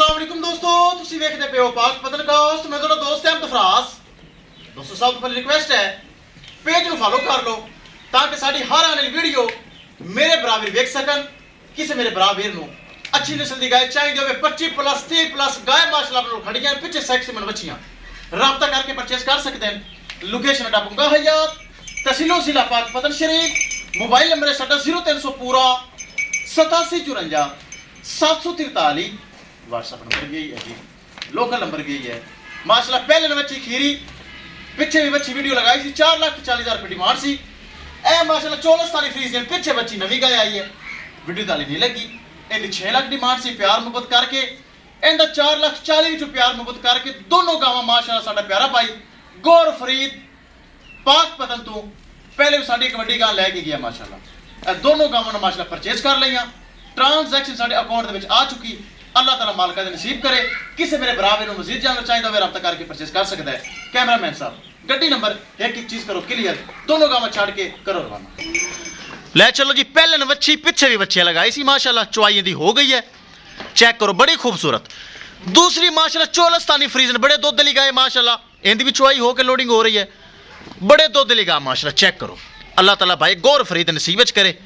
अस्सलाम वालेकुम दोस्तों, तुसी वेखदे पे हो पाक पतनकास्ट। मैं थोड़ा दोस्त है अहमद। दोस्तों सब तो पहले रिक्वेस्ट है पेज को फॉलो कर लो ताकि साड़ी हर आने वाली वीडियो मेरे बराबर वेख सकन। किसी मेरे बराबर नु अच्छी नस्ल की गाय चाहिए होवे 25+ 30+ गाय माशाल्लाह अपने खड़ियां पीछे सेक्स में बच्चियां राब्ता करके परचेस कर सकते हैं। लोकेशन डापूंगा हयात तहसीलो जिला पाक पतन शरीफ। मोबाइल नंबर है साडा 0300 पूरा 8754 743। व्हाट्सएप नंबर भी यही है जी, लोकल नंबर भी यही है माशाल्लाह। पहले ने बच्ची खीरी पिछे भी बच्ची वीडियो लगाई थी 4,40,000 रुपये डिमांड सी। ए माशाल्लाह 14 फ्रीजियन पिछे बच्ची नवी गाय आई है, वीडियो ताली नहीं लगी। इनकी 6 लाख डिमांड सी, प्यार मुहब्बत करके इनका 4,40,000 जो प्यार मुहब्बत करके दोनों गावां माशाल्लाह साडा प्यारा भाई गौर फरीद पाक पतन तो पहले भी साडी कबड्डी गां लैके गया माशाल्लाह। दोनों गावां ने माशाल्लाह परचेज कर लिया। ट्रांजैक्शन साडे अकाउंट दे विच आ चुकी। अल्लाह ताला मालिका दे नसीब करे। किसी मेरे बराबर नूं मजीद जानना चाहिए तो राब्ता करके परचेज कर सकता है। कैमरामैन साहब गड्डी नंबर एक चीज करो क्लियर, दोनों गावां छड़ के करो रवाना। ले चलो जी, पहले ने बच्ची पिछे भी बच्चियां लगाई सी माशाल्लाह, चुवाई दी हो गई है, चेक करो बड़ी खूबसूरत। दूसरी माशाल्लाह चोलस्तानी फ्रीजन बड़े दुध वाली गाय माशाल्लाह, इनकी भी चुवाई होकर लोडिंग हो रही है, बड़े दुध वाली गाय माशाल्लाह। चेक करो अल्लाह ताला भाई गौर फरीद नसीब करे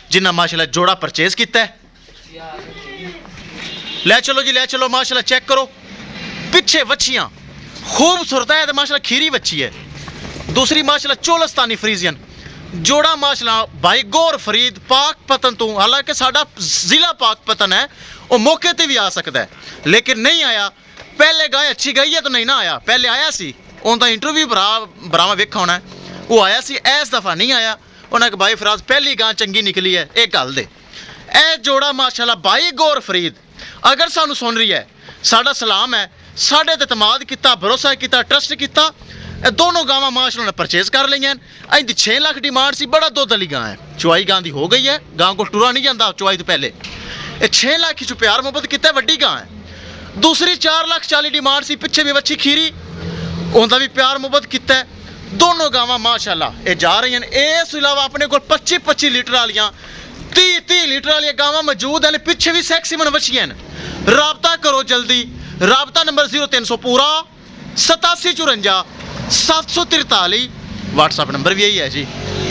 जिन्ना माशाल्लाह जोड़ा परचेज किया है। ले चलो जी, ले चलो माशाल्लाह। चेक करो पिछे बच्चियां खूबसूरत है, माशाल्लाह खीरी बच्ची है। दूसरी माशाल्लाह चोलस्तानी फ्रीजियन जोड़ा माशाल्लाह भाई गौर फरीद पाक पतन तो। हालांकि साडा जिला पाक पतन है, वो मौके पर भी आ सकता है लेकिन नहीं आया। पहले गाय अच्छी गई है तो नहीं ना आया, पहले आया सी उनका इंटरव्यू बरावा वेखा होना है, वो आया सी, इस दफ़ा नहीं आया। उन्हें भाई फराज पहली गां चंगी निकली है, एक गल दे। ए जोड़ा माशाल्लाह भाई गौर फरीद अगर सानू सुन रही है साडा सलाम है, साडे ते एतमाद किया, भरोसा किया, ट्रस्ट किया। दोनों गावां माशाल्लाह ने परचेज कर लिया। इनकी 6 लाख डिमांड सी, बड़ा दुध वाली गां है, चुवाई गां दी हो गई है, गां को टुरा नहीं जाता चुवाई तो पहले। 6 लाख जो प्यार मुहब्बत किया वड्डी गां है। दूसरी 4,40,000 डिमांड सी, पिछे भी बच्ची खीरी उनका भी प्यार मुहब्बत किया है। दोनों गावां माशाल्लाह ये जा रही हैं। इस अलावा अपने को 25-25 लीटर वालियां 30-30 लीटर वाली गावां मौजूद हैं, पिछे भी सेक्सीमन बच्चियां हैं। राब्ता करो जल्दी, राब्ता नंबर 0300 पूरा 8754 743। व्हाट्सएप नंबर भी यही है जी,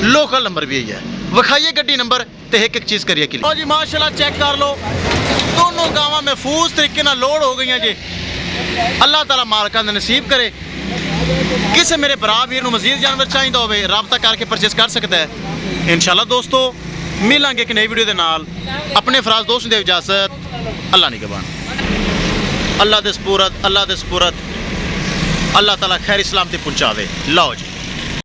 लोकल नंबर भी यही है। विखाइए गड्डी नंबर तो एक चीज़ करिए क्लियर जी माशाल्लाह। चेक कर लो दोनों गावां महफूज तरीके नाल लोड हो गई जी। अल्लाह ताला मालिका ने नसीब करे। किसी मेरे बराबर नूं मजीद जानवर चाहिए होवे राब्ता करके परचेज कर सकता है। इंशाल्लाह दोस्तों मिलांगे एक नई वीडियो के नाल। अपने फराज दोस्त दे इजाजत, अल्लाह निगहबान। अल्लाह दे सपुरत, अल्लाह दे सपुरत, अल्लाह ताला खैर इस्लामती पहुँचावे। लो जी।